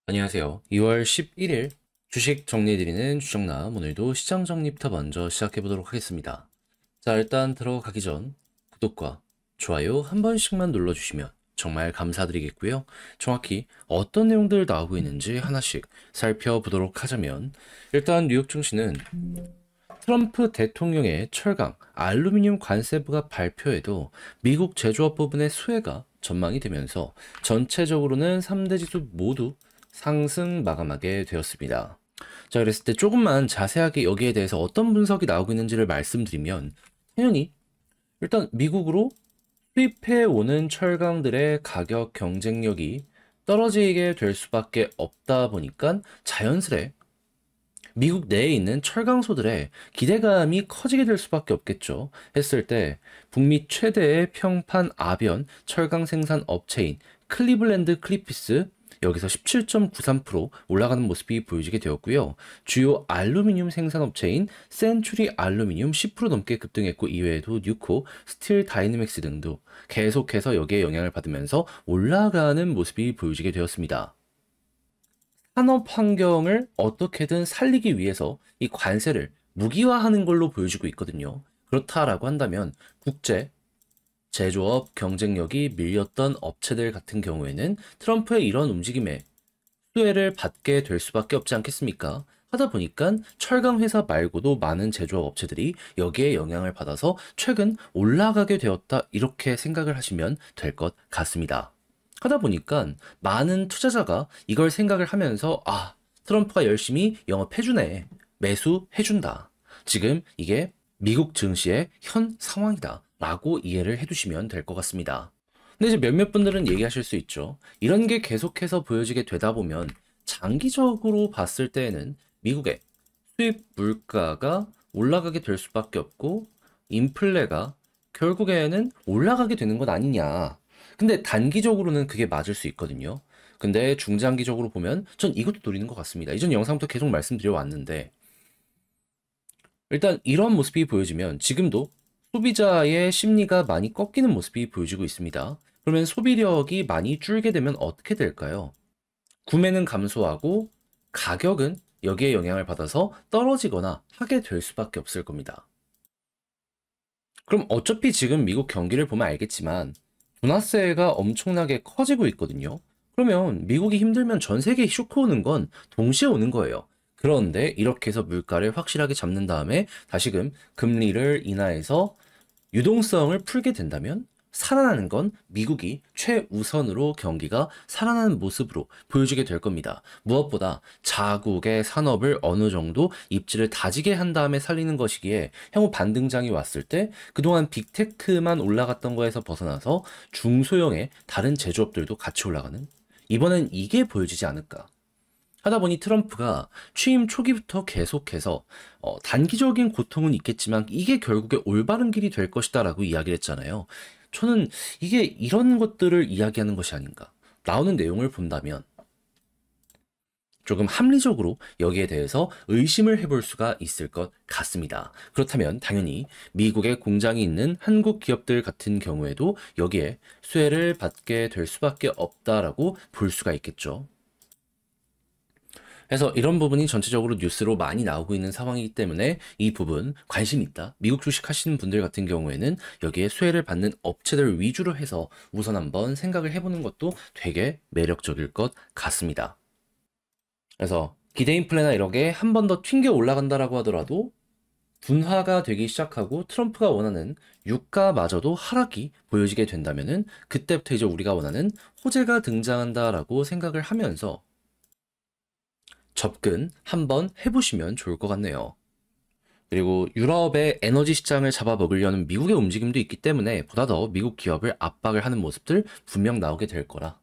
안녕하세요. 2월 11일 주식 정리해드리는 주정남, 오늘도 시장 정리부터 먼저 시작해보도록 하겠습니다. 자, 일단 들어가기 전 구독과 좋아요 한 번씩만 눌러주시면 정말 감사드리겠고요. 정확히 어떤 내용들 나오고 있는지 하나씩 살펴보도록 하자면, 일단 뉴욕 증시는 트럼프 대통령의 철강, 알루미늄 관세부가 발표에도 미국 제조업 부분의 수혜가 전망이 되면서 전체적으로는 3대 지수 모두 상승 마감하게 되었습니다. 자, 그랬을 때 조금만 자세하게 여기에 대해서 어떤 분석이 나오고 있는지를 말씀드리면, 당연히 일단 미국으로 수입해 오는 철강들의 가격 경쟁력이 떨어지게 될 수밖에 없다 보니까 자연스레 미국 내에 있는 철강소들의 기대감이 커지게 될 수밖에 없겠죠. 했을 때 북미 최대의 평판 아변 철강 생산 업체인 클리블랜드 클리피스, 여기서 17.93% 올라가는 모습이 보여지게 되었고요. 주요 알루미늄 생산 업체인 센츄리 알루미늄 10% 넘게 급등했고, 이외에도 뉴코, 스틸 다이내믹스 등도 계속해서 여기에 영향을 받으면서 올라가는 모습이 보여지게 되었습니다. 산업 환경을 어떻게든 살리기 위해서 이 관세를 무기화하는 걸로 보여지고 있거든요. 그렇다라고 한다면 국제 제조업 경쟁력이 밀렸던 업체들 같은 경우에는 트럼프의 이런 움직임에 수혜를 받게 될 수밖에 없지 않겠습니까? 하다 보니까 철강 회사 말고도 많은 제조업 업체들이 여기에 영향을 받아서 최근 올라가게 되었다, 이렇게 생각을 하시면 될 것 같습니다. 하다 보니까 많은 투자자가 이걸 생각을 하면서, 트럼프가 열심히 영업해주네, 매수해준다, 지금 이게 미국 증시의 현 상황이다 라고 이해를 해두시면 될 것 같습니다. 근데 이제 몇몇 분들은 얘기하실 수 있죠. 이런 게 계속해서 보여지게 되다 보면 장기적으로 봤을 때에는 미국의 수입 물가가 올라가게 될 수밖에 없고, 인플레가 결국에는 올라가게 되는 것 아니냐. 근데 단기적으로는 그게 맞을 수 있거든요. 근데 중장기적으로 보면 전 이것도 노리는 것 같습니다. 이전 영상부터 계속 말씀드려 왔는데, 일단 이런 모습이 보여지면 지금도 소비자의 심리가 많이 꺾이는 모습이 보여지고 있습니다. 그러면 소비력이 많이 줄게 되면 어떻게 될까요? 구매는 감소하고 가격은 여기에 영향을 받아서 떨어지거나 하게 될 수밖에 없을 겁니다. 그럼 어차피 지금 미국 경기를 보면 알겠지만 분화세가 엄청나게 커지고 있거든요. 그러면 미국이 힘들면 전 세계에 쇼크 오는 건 동시에 오는 거예요. 그런데 이렇게 해서 물가를 확실하게 잡는 다음에 다시금 금리를 인하해서 유동성을 풀게 된다면 살아나는 건 미국이 최우선으로 경기가 살아나는 모습으로 보여지게 될 겁니다. 무엇보다 자국의 산업을 어느 정도 입지를 다지게 한 다음에 살리는 것이기에, 향후 반등장이 왔을 때 그동안 빅테크만 올라갔던 거에서 벗어나서 중소형의 다른 제조업들도 같이 올라가는, 이번엔 이게 보여지지 않을까 하다 보니 트럼프가 취임 초기부터 계속해서 단기적인 고통은 있겠지만 이게 결국에 올바른 길이 될 것이다라고 이야기를 했잖아요. 저는 이게 이런 것들을 이야기하는 것이 아닌가. 나오는 내용을 본다면 조금 합리적으로 여기에 대해서 의심을 해볼 수가 있을 것 같습니다. 그렇다면 당연히 미국에 공장이 있는 한국 기업들 같은 경우에도 여기에 수혜를 받게 될 수밖에 없다라고 볼 수가 있겠죠. 그래서 이런 부분이 전체적으로 뉴스로 많이 나오고 있는 상황이기 때문에 이 부분 관심 있다, 미국 주식 하시는 분들 같은 경우에는 여기에 수혜를 받는 업체들 위주로 해서 우선 한번 생각을 해보는 것도 되게 매력적일 것 같습니다. 그래서 기대인플레나 이런 게 한 번 더 튕겨 올라간다라고 하더라도 둔화가 되기 시작하고 트럼프가 원하는 유가마저도 하락이 보여지게 된다면은 그때부터 이제 우리가 원하는 호재가 등장한다라고 생각을 하면서 접근 한번 해보시면 좋을 것 같네요. 그리고 유럽의 에너지 시장을 잡아먹으려는 미국의 움직임도 있기 때문에 보다 더 미국 기업을 압박을 하는 모습들 분명 나오게 될 거라,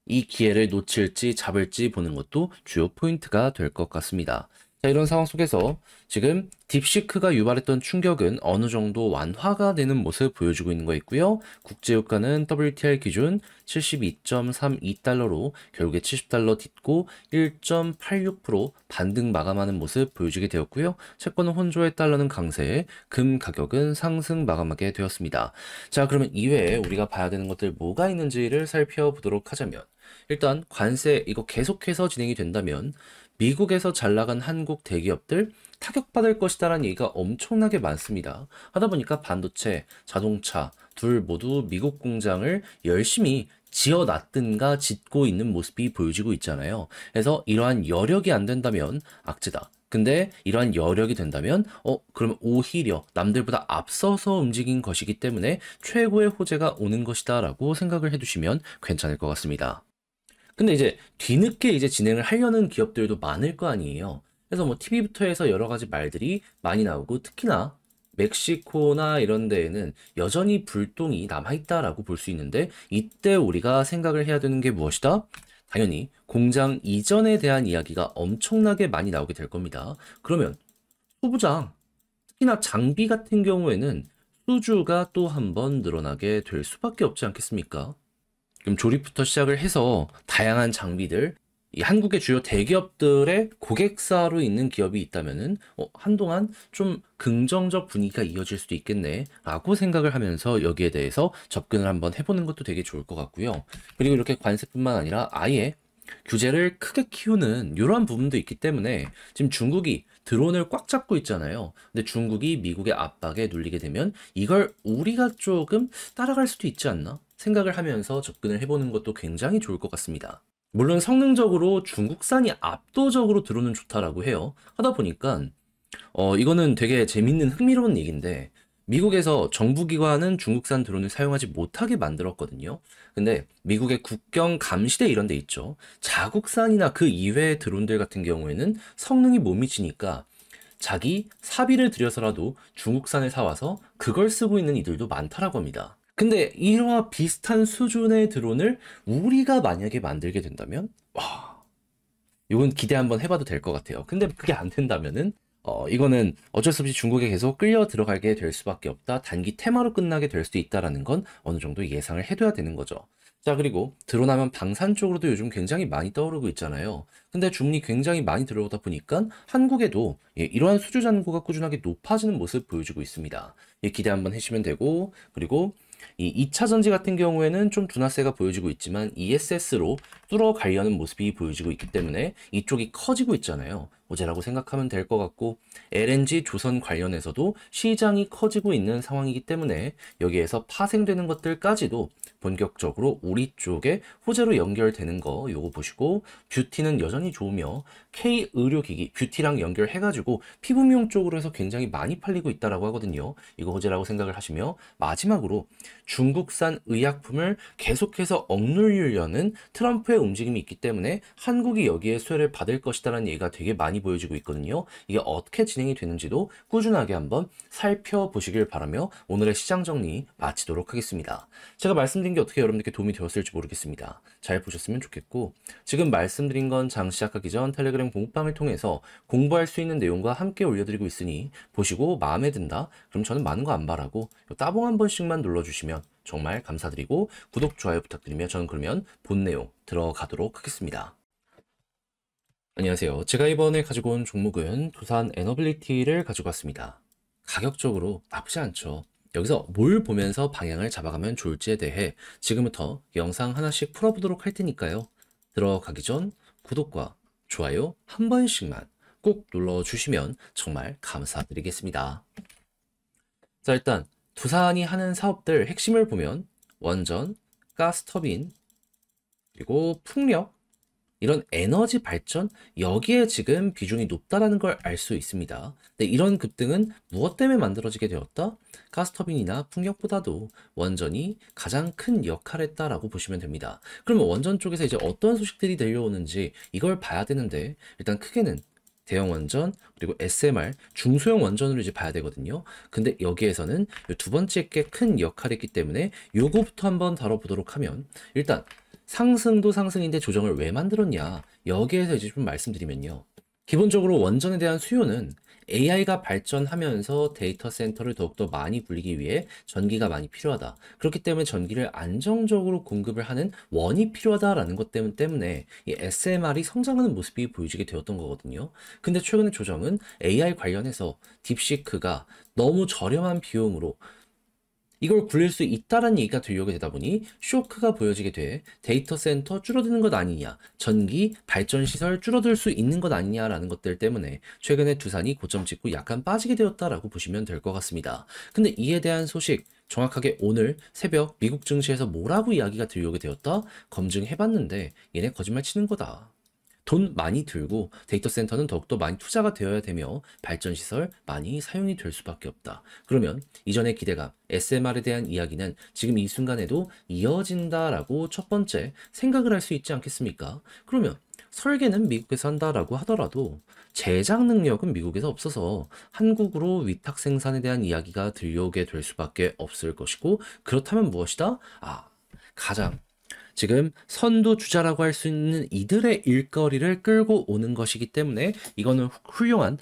이 기회를 놓칠지 잡을지 보는 것도 주요 포인트가 될 것 같습니다. 자, 이런 상황 속에서 지금 딥시크가 유발했던 충격은 어느 정도 완화가 되는 모습 보여주고 있는 거 있고요. 국제유가는 WTI 기준 72.32달러로 결국에 70달러 딛고 1.86% 반등 마감하는 모습 보여주게 되었고요. 채권은 혼조의 달러는 강세, 금 가격은 상승 마감하게 되었습니다. 자, 그러면 이외에 우리가 봐야 되는 것들 뭐가 있는지를 살펴보도록 하자면, 일단 관세 이거 계속해서 진행이 된다면 미국에서 잘 나간 한국 대기업들 타격받을 것이다라는 얘기가 엄청나게 많습니다. 하다 보니까 반도체, 자동차 둘 모두 미국 공장을 열심히 지어놨든가 짓고 있는 모습이 보여지고 있잖아요. 그래서 이러한 여력이 안 된다면 악재다. 근데 이러한 여력이 된다면 그러면 오히려 남들보다 앞서서 움직인 것이기 때문에 최고의 호재가 오는 것이다 라고 생각을 해두시면 괜찮을 것 같습니다. 근데 이제 뒤늦게 이제 진행을 하려는 기업들도 많을 거 아니에요. 그래서 뭐 TV부터 해서 여러 가지 말들이 많이 나오고 특히나 멕시코나 이런 데에는 여전히 불똥이 남아있다라고 볼 수 있는데 이때 우리가 생각을 해야 되는 게 무엇이다? 당연히 공장 이전에 대한 이야기가 엄청나게 많이 나오게 될 겁니다. 그러면 소부장, 특히나 장비 같은 경우에는 수주가 또 한 번 늘어나게 될 수밖에 없지 않겠습니까? 그럼 조립부터 시작을 해서 다양한 장비들, 이 한국의 주요 대기업들의 고객사로 있는 기업이 있다면은 한동안 좀 긍정적 분위기가 이어질 수도 있겠네 라고 생각을 하면서 여기에 대해서 접근을 한번 해보는 것도 되게 좋을 것 같고요. 그리고 이렇게 관세뿐만 아니라 아예 규제를 크게 키우는 이러한 부분도 있기 때문에 지금 중국이 드론을 꽉 잡고 있잖아요. 근데 중국이 미국의 압박에 눌리게 되면 이걸 우리가 조금 따라갈 수도 있지 않나 생각을 하면서 접근을 해보는 것도 굉장히 좋을 것 같습니다. 물론 성능적으로 중국산이 압도적으로 드론은 좋다라고 해요. 하다 보니까 이거는 되게 재밌는 흥미로운 얘기인데 미국에서 정부기관은 중국산 드론을 사용하지 못하게 만들었거든요. 근데 미국의 국경 감시대 이런 데 있죠. 자국산이나 그 이외의 드론들 같은 경우에는 성능이 못 미치니까 자기 사비를 들여서라도 중국산을 사와서 그걸 쓰고 있는 이들도 많다라고 합니다. 근데 이와 비슷한 수준의 드론을 우리가 만약에 만들게 된다면 와, 이건 기대 한번 해봐도 될 것 같아요. 근데 그게 안 된다면은 이거는 어쩔 수 없이 중국에 계속 끌려 들어가게 될 수밖에 없다. 단기 테마로 끝나게 될 수도 있다라는 건 어느 정도 예상을 해둬야 되는 거죠. 자, 그리고 드론하면 방산 쪽으로도 요즘 굉장히 많이 떠오르고 있잖아요. 근데 중국이 굉장히 많이 들어오다 보니까 한국에도 이러한 수주 잔고가 꾸준하게 높아지는 모습 보여주고 있습니다. 기대 한번 해주시면 되고, 그리고 이 2차 전지 같은 경우에는 좀 둔화세가 보여지고 있지만 ESS로 뚫어가려는 모습이 보여지고 있기 때문에 이쪽이 커지고 있잖아요. 호재라고 생각하면 될 것 같고 LNG 조선 관련해서도 시장이 커지고 있는 상황이기 때문에 여기에서 파생되는 것들까지도 본격적으로 우리 쪽에 호재로 연결되는 거 요거 보시고 뷰티는 여전히 좋으며 K 의료기기 뷰티랑 연결해가지고 피부 미용 쪽으로 해서 굉장히 많이 팔리고 있다라고 하거든요. 이거 호재라고 생각을 하시며 마지막으로 중국산 의약품을 계속해서 억누르려는 트럼프의 움직임이 있기 때문에 한국이 여기에 수혜를 받을 것이다라는 얘기가 되게 많이 보여지고 있거든요. 이게 어떻게 진행이 되는지도 꾸준하게 한번 살펴보시길 바라며 오늘의 시장 정리 마치도록 하겠습니다. 제가 말씀드린 게 어떻게 여러분들께 도움이 되었을지 모르겠습니다. 잘 보셨으면 좋겠고 지금 말씀드린 건 장 시작하기 전 텔레그램 공부방을 통해서 공부할 수 있는 내용과 함께 올려드리고 있으니 보시고 마음에 든다? 그럼 저는 많은 거 안 바라고 따봉 한 번씩만 눌러주시면 정말 감사드리고 구독, 좋아요 부탁드리며 저는 그러면 본 내용 들어가도록 하겠습니다. 안녕하세요. 제가 이번에 가지고 온 종목은 두산 에너빌리티를 가지고 왔습니다. 가격적으로 나쁘지 않죠. 여기서 뭘 보면서 방향을 잡아가면 좋을지에 대해 지금부터 영상 하나씩 풀어보도록 할 테니까요. 들어가기 전 구독과 좋아요 한 번씩만 꼭 눌러주시면 정말 감사드리겠습니다. 자, 일단 두산이 하는 사업들 핵심을 보면 원전, 가스터빈, 그리고 풍력, 이런 에너지 발전 여기에 지금 비중이 높다라는 걸 알 수 있습니다. 근데 이런 급등은 무엇 때문에 만들어지게 되었다? 가스터빈이나 풍력보다도 원전이 가장 큰 역할을 했다라고 보시면 됩니다. 그러면 원전 쪽에서 이제 어떤 소식들이 들려오는지 이걸 봐야 되는데 일단 크게는 대형 원전 그리고 SMR 중소형 원전으로 이제 봐야 되거든요. 근데 여기에서는 두 번째 게 큰 역할을 했기 때문에 요거부터 한번 다뤄보도록 하면 일단 상승도 상승인데 조정을 왜 만들었냐 여기에서 이제 좀 말씀드리면요. 기본적으로 원전에 대한 수요는 AI가 발전하면서 데이터 센터를 더욱더 많이 굴리기 위해 전기가 많이 필요하다. 그렇기 때문에 전기를 안정적으로 공급을 하는 원이 필요하다라는 것 때문에 이 SMR이 성장하는 모습이 보여지게 되었던 거거든요. 근데 최근의 조정은 AI 관련해서 딥시크가 너무 저렴한 비용으로 이걸 굴릴 수 있다라는 얘기가 들려오게 되다 보니 쇼크가 보여지게 돼 데이터 센터 줄어드는 것 아니냐, 전기 발전 시설 줄어들 수 있는 것 아니냐라는 것들 때문에 최근에 두산이 고점 찍고 약간 빠지게 되었다라고 보시면 될 것 같습니다. 근데 이에 대한 소식 정확하게 오늘 새벽 미국 증시에서 뭐라고 이야기가 들려오게 되었다? 검증해봤는데 얘네 거짓말 치는 거다. 돈 많이 들고 데이터 센터는 더욱더 많이 투자가 되어야 되며 발전시설 많이 사용이 될 수밖에 없다. 그러면 이전의 기대감, SMR에 대한 이야기는 지금 이 순간에도 이어진다라고 첫 번째 생각을 할 수 있지 않겠습니까? 그러면 설계는 미국에서 한다라고 하더라도 제작 능력은 미국에서 없어서 한국으로 위탁 생산에 대한 이야기가 들려오게 될 수밖에 없을 것이고, 그렇다면 무엇이다? 가장 지금 선두주자라고 할 수 있는 이들의 일거리를 끌고 오는 것이기 때문에 이건 훌륭한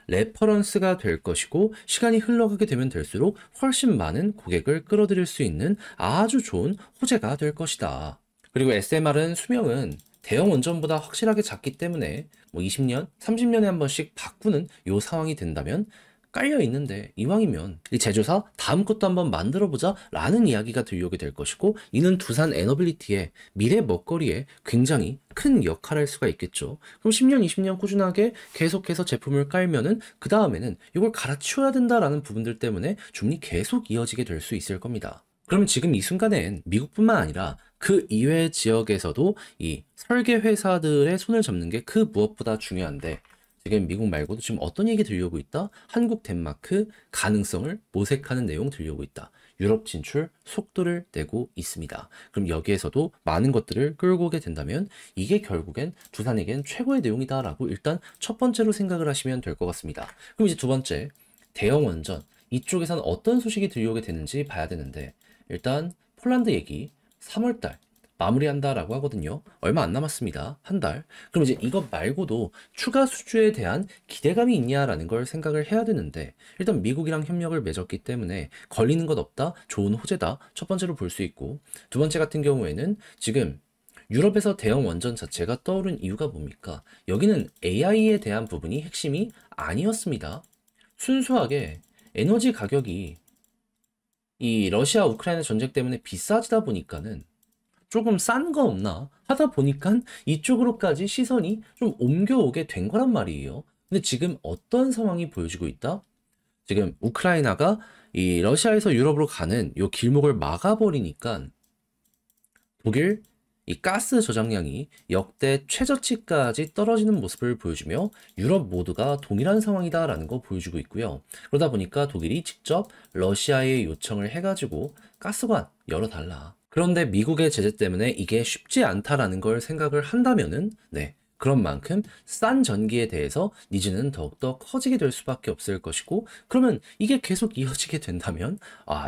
레퍼런스가 될 것이고, 시간이 흘러가게 되면 될수록 훨씬 많은 고객을 끌어들일 수 있는 아주 좋은 호재가 될 것이다. 그리고 SMR은 수명은 대형 원전보다 확실하게 작기 때문에 20년, 30년에 한 번씩 바꾸는 요 상황이 된다면 깔려 있는데, 이왕이면 이 제조사 다음 것도 한번 만들어보자 라는 이야기가 들려오게 될 것이고, 이는 두산 에너빌리티의 미래 먹거리에 굉장히 큰 역할을 할 수가 있겠죠. 그럼 10년, 20년 꾸준하게 계속해서 제품을 깔면은 그 다음에는 이걸 갈아치워야 된다라는 부분들 때문에 주문이 계속 이어지게 될 수 있을 겁니다. 그러면 지금 이 순간엔 미국뿐만 아니라 그 이외 지역에서도 이 설계 회사들의 손을 잡는 게 그 무엇보다 중요한데, 지금 미국 말고도 지금 어떤 얘기 들려오고 있다? 한국, 덴마크 가능성을 모색하는 내용 들려오고 있다. 유럽 진출 속도를 내고 있습니다. 그럼 여기에서도 많은 것들을 끌고 오게 된다면 이게 결국엔 두산에겐 최고의 내용이다라고 일단 첫 번째로 생각을 하시면 될 것 같습니다. 그럼 이제 두 번째, 대형 원전. 이쪽에선 어떤 소식이 들려오게 되는지 봐야 되는데, 일단 폴란드 얘기 3월달 마무리한다라고 하거든요. 얼마 안 남았습니다. 한 달. 그럼 이제 이것 말고도 추가 수주에 대한 기대감이 있냐라는 걸 생각을 해야 되는데, 일단 미국이랑 협력을 맺었기 때문에 걸리는 것 없다, 좋은 호재다, 첫 번째로 볼 수 있고, 두 번째 같은 경우에는 지금 유럽에서 대형 원전 자체가 떠오른 이유가 뭡니까? 여기는 AI에 대한 부분이 핵심이 아니었습니다. 순수하게 에너지 가격이 이 러시아 우크라이나 전쟁 때문에 비싸지다 보니까는 조금 싼 거 없나 하다 보니까 이쪽으로까지 시선이 좀 옮겨오게 된 거란 말이에요. 근데 지금 어떤 상황이 보여지고 있다? 지금 우크라이나가 이 러시아에서 유럽으로 가는 요 길목을 막아버리니까 독일 이 가스 저장량이 역대 최저치까지 떨어지는 모습을 보여주며 유럽 모두가 동일한 상황이다라는 거 보여주고 있고요. 그러다 보니까 독일이 직접 러시아에 요청을 해가지고 가스관 열어달라. 그런데 미국의 제재 때문에 이게 쉽지 않다라는 걸 생각을 한다면은, 그런 만큼 싼 전기에 대해서 니즈는 더욱더 커지게 될 수밖에 없을 것이고, 그러면 이게 계속 이어지게 된다면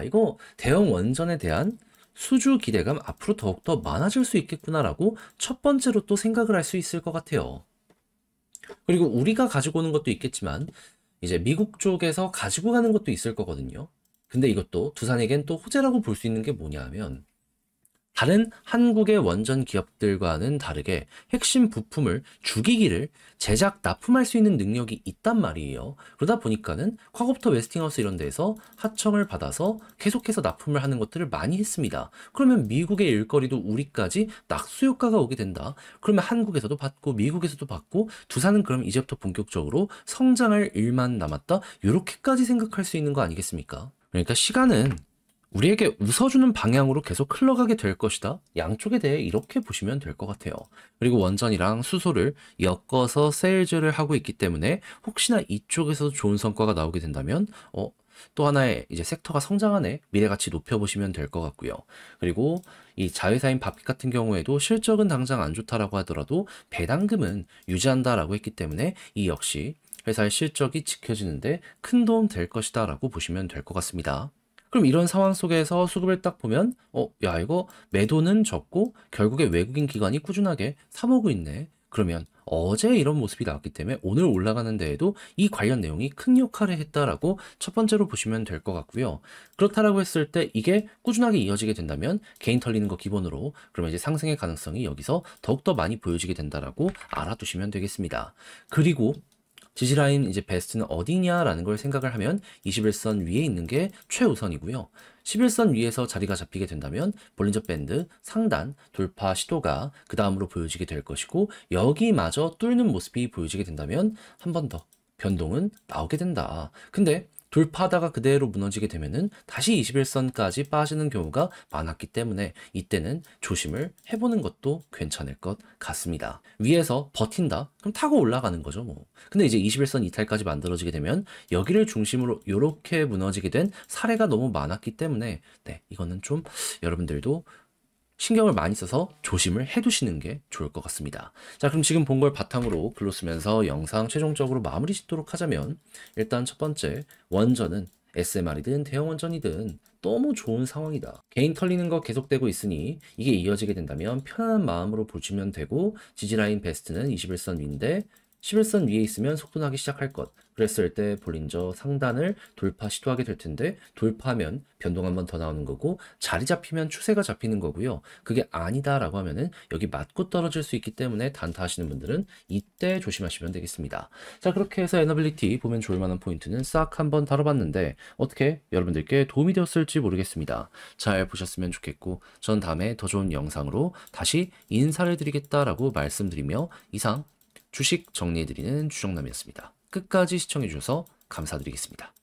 이거 대형 원전에 대한 수주 기대감 앞으로 더욱더 많아질 수 있겠구나라고 첫 번째로 또 생각을 할 수 있을 것 같아요. 그리고 우리가 가지고 오는 것도 있겠지만 이제 미국 쪽에서 가지고 가는 것도 있을 거거든요. 근데 이것도 두산에겐 또 호재라고 볼 수 있는 게 뭐냐면, 다른 한국의 원전 기업들과는 다르게 핵심 부품을 주기기를 제작, 납품할 수 있는 능력이 있단 말이에요. 그러다 보니까는 과거부터 웨스팅하우스 이런 데서 하청을 받아서 계속해서 납품을 하는 것들을 많이 했습니다. 그러면 미국의 일거리도 우리까지 낙수 효과가 오게 된다. 그러면 한국에서도 받고 미국에서도 받고, 두산은 그럼 이제부터 본격적으로 성장할 일만 남았다. 이렇게까지 생각할 수 있는 거 아니겠습니까? 그러니까 시간은 우리에게 웃어주는 방향으로 계속 흘러가게 될 것이다. 양쪽에 대해 이렇게 보시면 될 것 같아요. 그리고 원전이랑 수소를 엮어서 세일즈를 하고 있기 때문에 혹시나 이쪽에서도 좋은 성과가 나오게 된다면 또 하나의 이제 섹터가 성장하네, 미래가치 높여보시면 될 것 같고요. 그리고 이 자회사인 밥빛 같은 경우에도 실적은 당장 안 좋다라고 하더라도 배당금은 유지한다라고 했기 때문에 이 역시 회사의 실적이 지켜지는데 큰 도움 될 것이다 라고 보시면 될 것 같습니다. 그럼 이런 상황 속에서 수급을 딱 보면 이거 매도는 적고 결국에 외국인 기관이 꾸준하게 사모으고 있네. 그러면 어제 이런 모습이 나왔기 때문에 오늘 올라가는 데에도 이 관련 내용이 큰 역할을 했다라고 첫 번째로 보시면 될 것 같고요. 그렇다라고 했을 때 이게 꾸준하게 이어지게 된다면 개인 털리는 거 기본으로, 그러면 이제 상승의 가능성이 여기서 더욱더 많이 보여지게 된다라고 알아두시면 되겠습니다. 그리고 지지라인 이제 베스트는 어디냐라는 걸 생각을 하면 21선 위에 있는 게 최우선이고요. 11선 위에서 자리가 잡히게 된다면 볼린저 밴드 상단 돌파 시도가 그 다음으로 보여지게 될 것이고 여기마저 뚫는 모습이 보여지게 된다면 한 번 더 변동은 나오게 된다. 근데 돌파하다가 그대로 무너지게 되면은 다시 21선까지 빠지는 경우가 많았기 때문에 이때는 조심을 해보는 것도 괜찮을 것 같습니다. 위에서 버틴다? 그럼 타고 올라가는 거죠, 뭐. 근데 이제 21선 이탈까지 만들어지게 되면 여기를 중심으로 이렇게 무너지게 된 사례가 너무 많았기 때문에 네, 이거는 좀 여러분들도 신경을 많이 써서 조심을 해두시는 게 좋을 것 같습니다. 자, 그럼 지금 본 걸 바탕으로 글로 쓰면서 영상 최종적으로 마무리 짓도록 하자면 일단 첫 번째, 원전은 SMR이든 대형 원전이든 너무 좋은 상황이다. 개인 털리는 거 계속되고 있으니 이게 이어지게 된다면 편안한 마음으로 보시면 되고 지지라인 베스트는 21선 위인데 11선 위에 있으면 속도 나기 시작할 것. 그랬을 때 볼린저 상단을 돌파 시도하게 될 텐데 돌파하면 변동 한 번 더 나오는 거고 자리 잡히면 추세가 잡히는 거고요. 그게 아니다라고 하면은 여기 맞고 떨어질 수 있기 때문에 단타하시는 분들은 이때 조심하시면 되겠습니다. 자, 그렇게 해서 에너빌리티 보면 좋을 만한 포인트는 싹 한번 다뤄봤는데 어떻게 여러분들께 도움이 되었을지 모르겠습니다. 잘 보셨으면 좋겠고 전 다음에 더 좋은 영상으로 다시 인사를 드리겠다라고 말씀드리며 이상 주식 정리해드리는 주정남이었습니다. 끝까지 시청해주셔서 감사드리겠습니다.